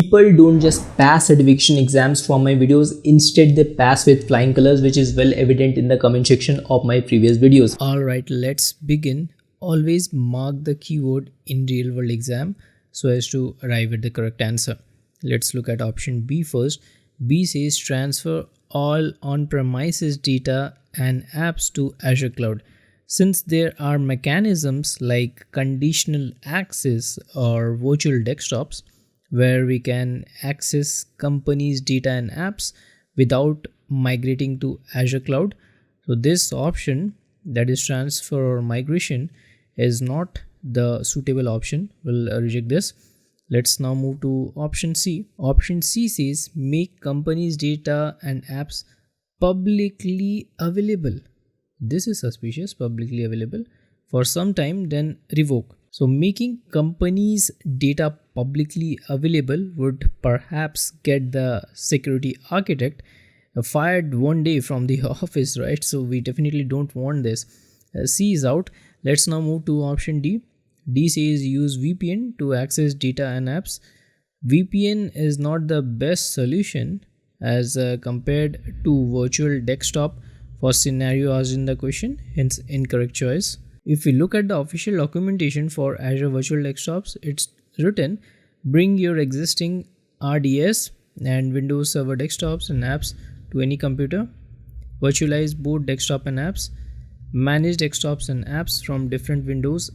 People don't just pass certification exams from my videos, instead they pass with flying colors, which is well evident in the comment section of my previous videos. Alright, let's begin. Always mark the keyword in real world exam so as to arrive at the correct answer. Let's look at option B first. B says transfer all on-premises data and apps to Azure Cloud. Since there are mechanisms like conditional access or virtual desktops where we can access companies' data and apps without migrating to Azure Cloud, so this option, that is transfer or migration, is not the suitable option. We'll reject this. Let's now move to option C. Option C says make companies' data and apps publicly available. This is suspicious. Publicly available for some time, then revoke. So making companies' data publicly available would perhaps get the security architect fired one day from the office, right? So we definitely don't want this. C is out. Let's now move to option D. D says use VPN to access data and apps. VPN is not the best solution as compared to virtual desktop for scenario asked in the question, hence incorrect choice. If we look at the official documentation for Azure Virtual Desktops, it's written bring your existing RDS and Windows Server desktops and apps to any computer, virtualize both desktop and apps, manage desktops and apps from different Windows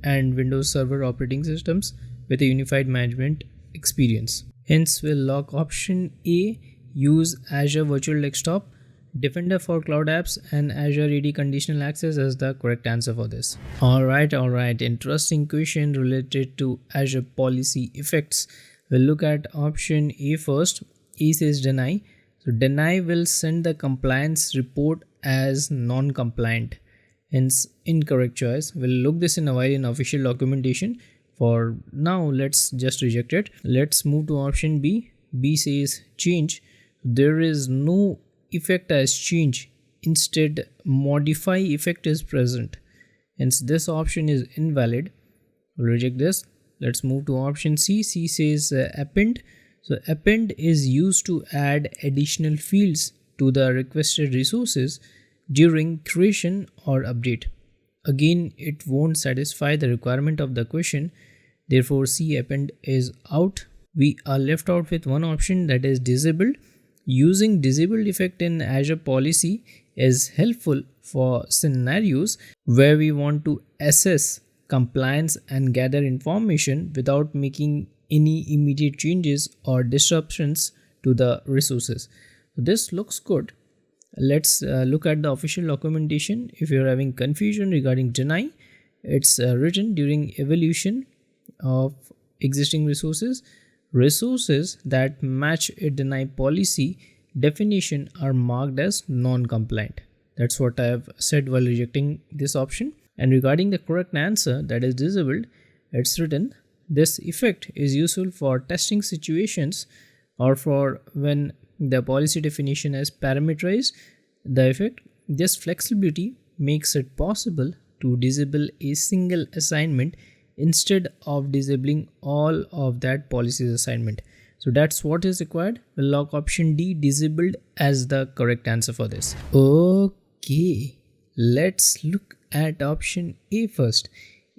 and Windows Server operating systems with a unified management experience. Hence, we'll lock option A, use Azure Virtual Desktop, Defender for Cloud Apps and Azure AD Conditional Access as the correct answer for this. Alright, interesting question related to Azure policy effects. We'll look at option A first. A says deny. So deny will send the compliance report as non-compliant, hence incorrect choice. We'll look this in a while in official documentation. For now, let's just reject it. Let's move to option B. B says change. There is no effect as change, instead modify effect is present, hence this option is invalid. We'll reject this. Let's move to option C. C says append. So append is used to add additional fields to the requested resources during creation or update. Again, it won't satisfy the requirement of the question, therefore C append is out. We are left out with one option, that is disabled. Using disabled effect in Azure policy is helpful for scenarios where we want to assess compliance and gather information without making any immediate changes or disruptions to the resources. This looks good. Let's look at the official documentation. If you're having confusion regarding deny, it's written during evaluation of existing resources. Resources that match a deny policy definition are marked as non-compliant. That's what I have said while rejecting this option. And regarding the correct answer, that is disabled, it's written this effect is useful for testing situations or for when the policy definition is parameterized the effect. This flexibility makes it possible to disable a single assignment instead of disabling all of that policy's assignment. So that's what is required. We'll lock option D, disabled, as the correct answer for this. Okay, let's look at option A first.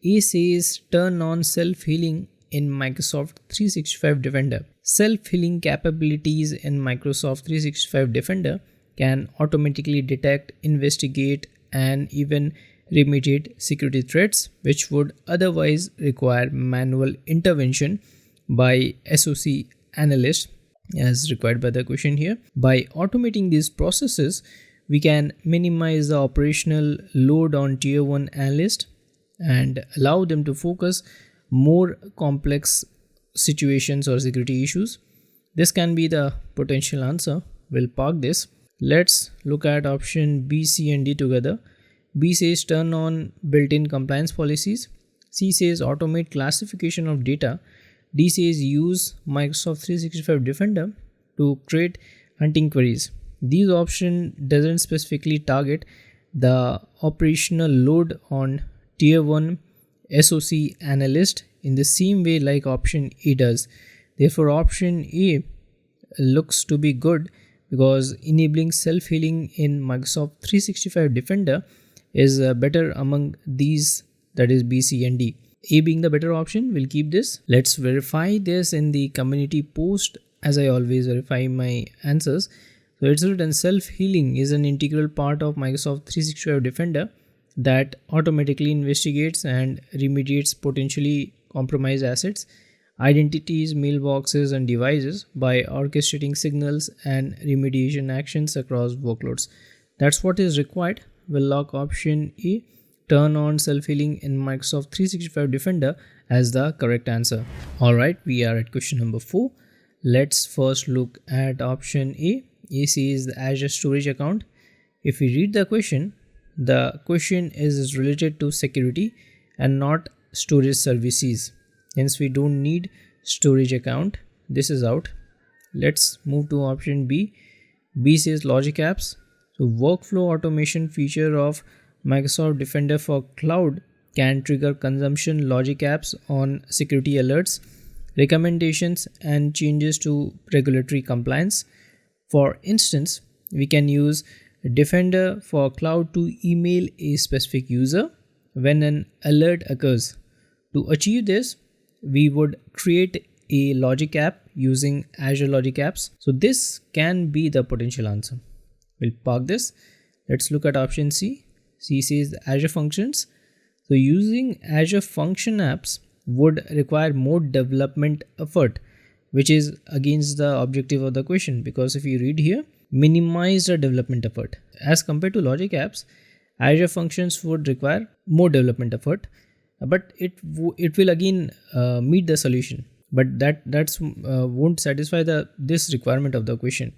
A says turn on self-healing in Microsoft 365 Defender. Self-healing capabilities in Microsoft 365 Defender can automatically detect, investigate, and even remediate security threats which would otherwise require manual intervention by SOC analyst as required by the question here. By automating these processes, we can minimize the operational load on tier 1 analyst and allow them to focus more complex situations or security issues. This can be the potential answer. We'll park this. Let's look at option B, C and D together. B says turn on built-in compliance policies. C says automate classification of data. D says use Microsoft 365 Defender to create hunting queries. These options doesn't specifically target the operational load on tier 1 SOC analyst in the same way like option A does. Therefore, option A looks to be good because enabling self-healing in Microsoft 365 Defender is better among these, that is B, C and D. A being the better option, we'll keep this. Let's verify this in the community post, as I always verify my answers. So it's written self-healing is an integral part of Microsoft 365 Defender that automatically investigates and remediates potentially compromised assets, identities, mailboxes, and devices by orchestrating signals and remediation actions across workloads. That's what is required. We'll lock option A, turn on self-healing in Microsoft 365 Defender, as the correct answer. Alright, we are at question number 4. Let's first look at option A. A says the Azure storage account. If we read the question is related to security and not storage services. Hence, we don't need storage account. This is out. Let's move to option B. B says logic apps. So, workflow automation feature of Microsoft Defender for Cloud can trigger consumption logic apps on security alerts, recommendations, and changes to regulatory compliance. For instance, we can use Defender for Cloud to email a specific user when an alert occurs. To achieve this, we would create a logic app using Azure Logic Apps. So this can be the potential answer. We'll park this. Let's look at option C. C says Azure Functions. So using Azure Function apps would require more development effort, which is against the objective of the question, because if you read here, minimize the development effort. As compared to logic apps, Azure Functions would require more development effort, but it will again meet the solution, but that's won't satisfy this requirement of the question.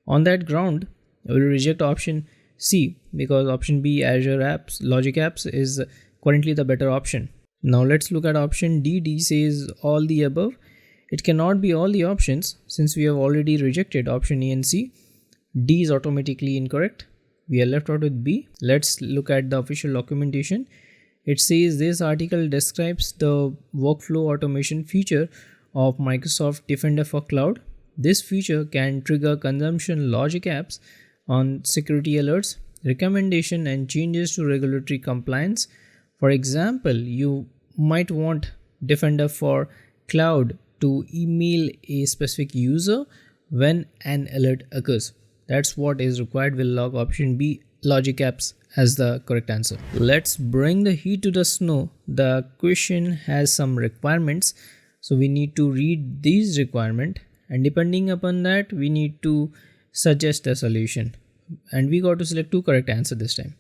On that ground, I will reject option C because option B, Azure Apps Logic Apps, is currently the better option. Now let's look at option D. D says all the above. It cannot be all the options since we have already rejected option A and C. D is automatically incorrect. We are left out with B. Let's look at the official documentation. It says this article describes the workflow automation feature of Microsoft Defender for Cloud. This feature can trigger consumption logic apps on security alerts, recommendation, and changes to regulatory compliance. For example, you might want Defender for Cloud to email a specific user when an alert occurs. That's what is required. We'll log option B, Logic Apps, as the correct answer. Let's bring the heat to the snow. The question has some requirements, so we need to read these requirements, and depending upon that, we need to suggest a solution. And we got to select two correct answers this time.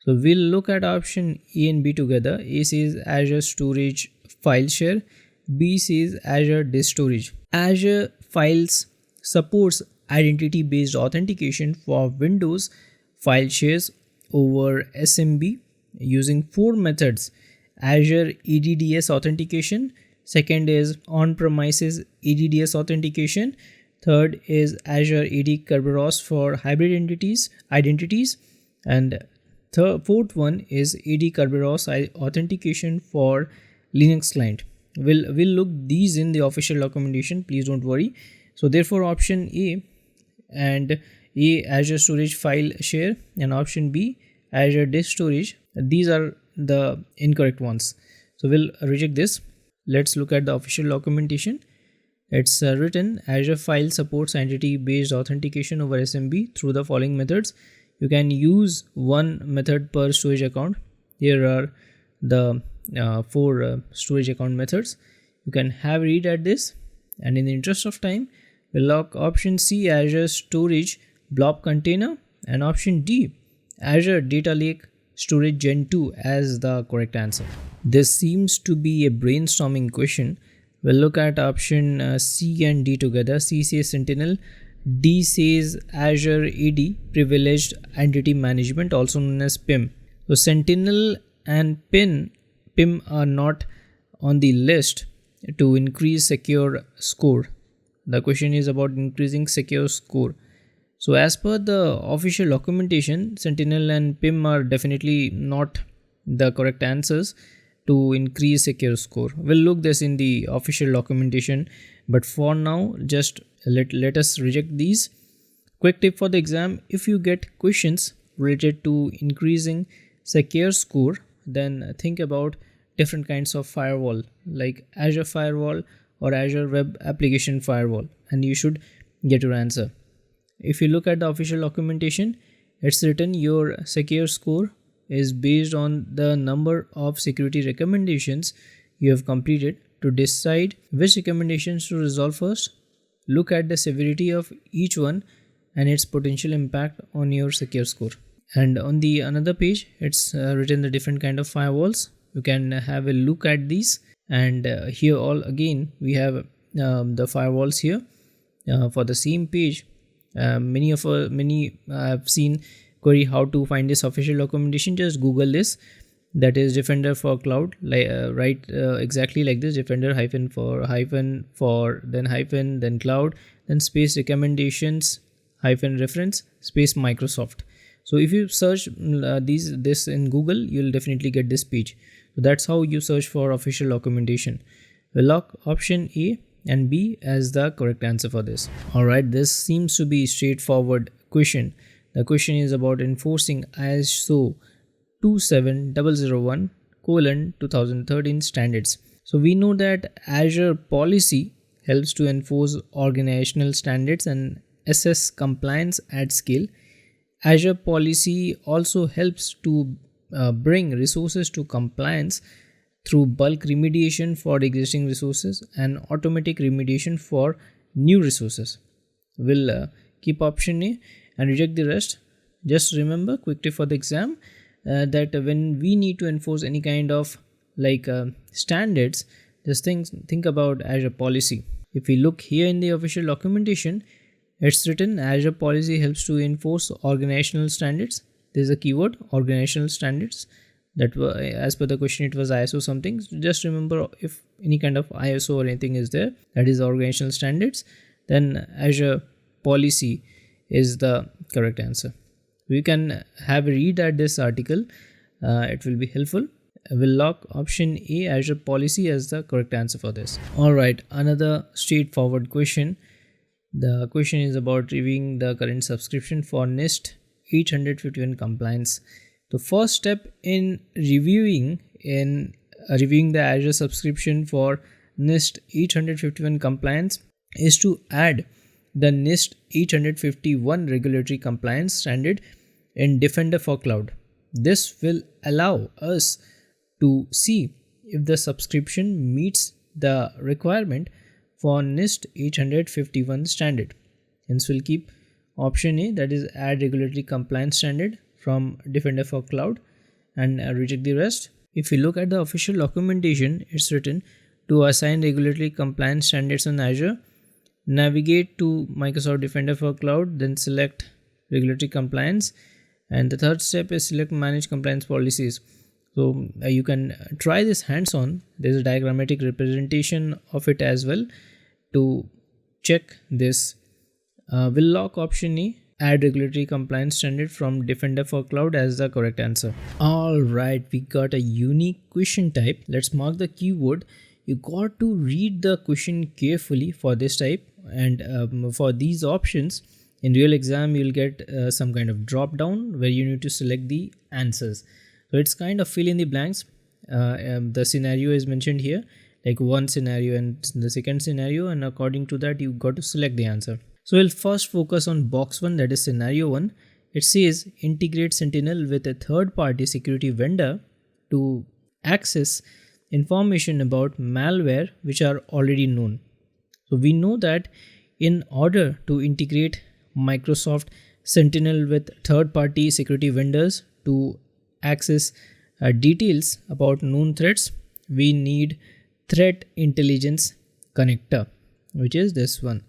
So we'll look at option A and B together. A says Azure Storage File Share. B says Azure Disk Storage. Azure Files supports identity-based authentication for Windows file shares over SMB using 4 methods. Azure ADDS authentication. Second is on-premises ADDS authentication. Third is Azure AD Kerberos for hybrid identities. And fourth one is AD Kerberos authentication for Linux client. We'll look these in the official documentation. Please don't worry. So therefore, option A and A, Azure Storage File Share, and option B, Azure Disk Storage, these are the incorrect ones. So we'll reject this. Let's look at the official documentation. It's written Azure File supports entity-based authentication over SMB through the following methods. You can use one method per storage account. Here are the 4 storage account methods. You can have a read at this, and in the interest of time, we'll lock option C, Azure Storage Blob Container, and option D, Azure Data Lake Storage Gen 2 as the correct answer. This seems to be a brainstorming question. We'll look at option C and D together. C says Sentinel. D says Azure AD Privileged Entity Management, also known as PIM. So Sentinel and PIM are not on the list to increase secure score. The question is about increasing secure score. So as per the official documentation, Sentinel and PIM are definitely not the correct answers. to increase secure score. We'll look this in the official documentation, but for now just let us reject these. Quick tip for the exam: if you get questions related to increasing secure score, then think about different kinds of firewall like Azure firewall or Azure web application firewall, and you should get your answer. If you look at the official documentation, it's written your secure score is based on the number of security recommendations you have completed. To decide which recommendations to resolve first, look at the severity of each one and its potential impact on your secure score. And on the another page, it's written the different kind of firewalls. You can have a look at these, and here all again we have the firewalls here for the same page. Many I've seen query how to find this official documentation. Just Google this, that is Defender for Cloud, like write exactly like this: Defender then cloud, then space recommendations reference space Microsoft. So if you search this in Google, you'll definitely get this page. So that's how you search for official documentation. We'll lock option A and B as the correct answer for this. Alright, this seems to be straightforward question. The question is about enforcing ISO 27001:2013 standards. So we know that Azure policy helps to enforce organizational standards and assess compliance at scale. Azure policy also helps to bring resources to compliance through bulk remediation for existing resources and automatic remediation for new resources. We'll keep option A and reject the rest. Just remember, quick tip for the exam, that when we need to enforce any kind of standards, just think about Azure policy. If we look here in the official documentation, it's written Azure policy helps to enforce organizational standards. There's a keyword, organizational standards. That were, as per the question, it was ISO something. So just remember, if any kind of ISO or anything is there, that is organizational standards, then Azure policy is the correct answer. We can have a read at this article. It will be helpful. We'll lock option A, Azure policy, as the correct answer for this. Alright, another straightforward question. The question is about reviewing the current subscription for NIST 851 compliance. The first step in reviewing the Azure subscription for NIST 851 compliance is to add the NIST 851 regulatory compliance standard in Defender for Cloud. This will allow us to see if the subscription meets the requirement for NIST 851 standard. Hence we'll keep option A, that is add regulatory compliance standard from Defender for Cloud, and reject the rest. If you look at the official documentation, it's written to assign regulatory compliance standards on Azure, navigate to Microsoft Defender for Cloud, then select regulatory compliance, and the third step is select manage compliance policies. So you can try this hands-on. There's a diagrammatic representation of it as well to check this. We'll lock option A, add regulatory compliance standard from Defender for Cloud, as the correct answer. Alright, we got a unique question type. Let's mark the keyword. You got to read the question carefully for this type, and for these options in real exam you'll get some kind of drop down where you need to select the answers. So it's kind of fill in the blanks. The scenario is mentioned here, like one scenario and the second scenario, and according to that you got to select the answer. So we'll first focus on box 1, that is scenario 1. It says integrate Sentinel with a third-party security vendor to access information about malware which are already known. So we know that in order to integrate Microsoft Sentinel with third-party security vendors to access details about known threats, we need threat intelligence connector, which is this one.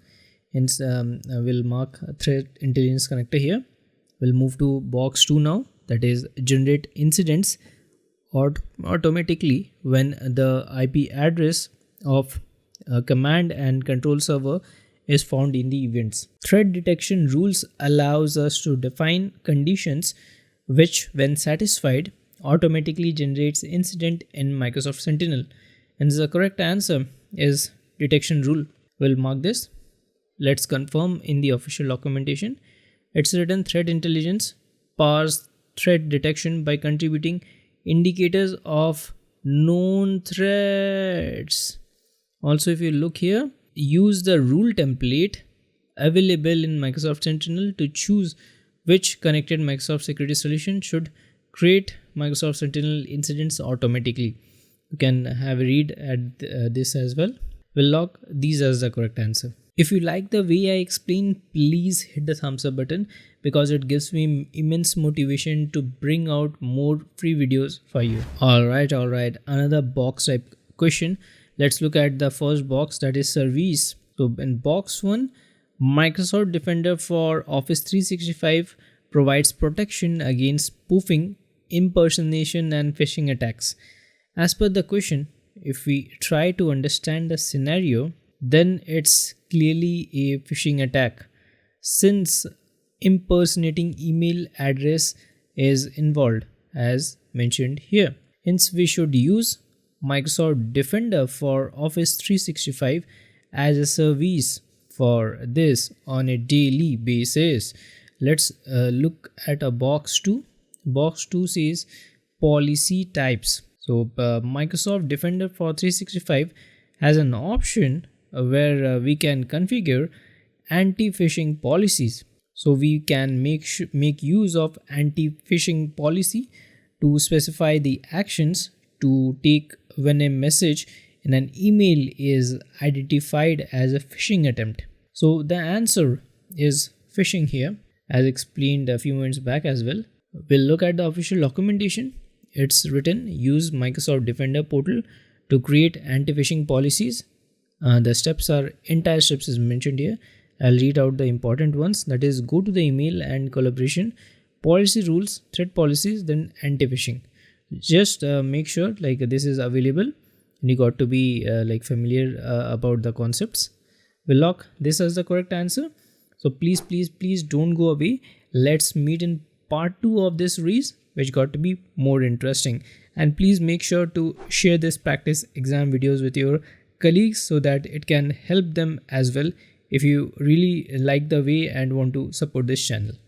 Hence we'll mark threat intelligence connector here. We'll move to box 2 now, that is generate incidents automatically when the IP address of a command and control server is found in the events. Threat detection rules allows us to define conditions which, when satisfied, automatically generates incident in Microsoft Sentinel? And the correct answer is detection rule. We'll mark this. Let's confirm in the official documentation. It's written threat intelligence powers threat detection by contributing indicators of known threats. Also, if you look here, use the rule template available in Microsoft Sentinel to choose which connected Microsoft security solution should create Microsoft Sentinel incidents automatically. You can have a read at this as well. We'll log these as the correct answer. If you like the way I explain, please hit the thumbs up button because it gives me immense motivation to bring out more free videos for you. Alright, another box type question. Let's look at the first box, that is service. So in box 1, Microsoft Defender for Office 365 provides protection against spoofing, impersonation and phishing attacks. As per the question, if we try to understand the scenario, then it's clearly a phishing attack since impersonating email address is involved as mentioned here. Hence, we should use Microsoft Defender for Office 365 as a service for this on a daily basis. Let's look at a box 2. Box 2 says policy types. So Microsoft Defender for 365 has an option where we can configure anti-phishing policies. So we can make use of anti-phishing policy to specify the actions to take when a message in an email is identified as a phishing attempt. So the answer is phishing here, as explained a few minutes back as well. We'll look at the official documentation. It's written, use Microsoft Defender portal to create anti-phishing policies. The entire steps is mentioned here. I'll read out the important ones. That is, go to the email and collaboration, policy rules, threat policies, then anti-phishing. Just make sure like this is available and you got to be familiar about the concepts. We'll lock this as the correct answer. So please don't go away. Let's meet in part 2 of this series, which got to be more interesting. And please make sure to share this practice exam videos with your colleagues so that it can help them as well if you really like the way and want to support this channel.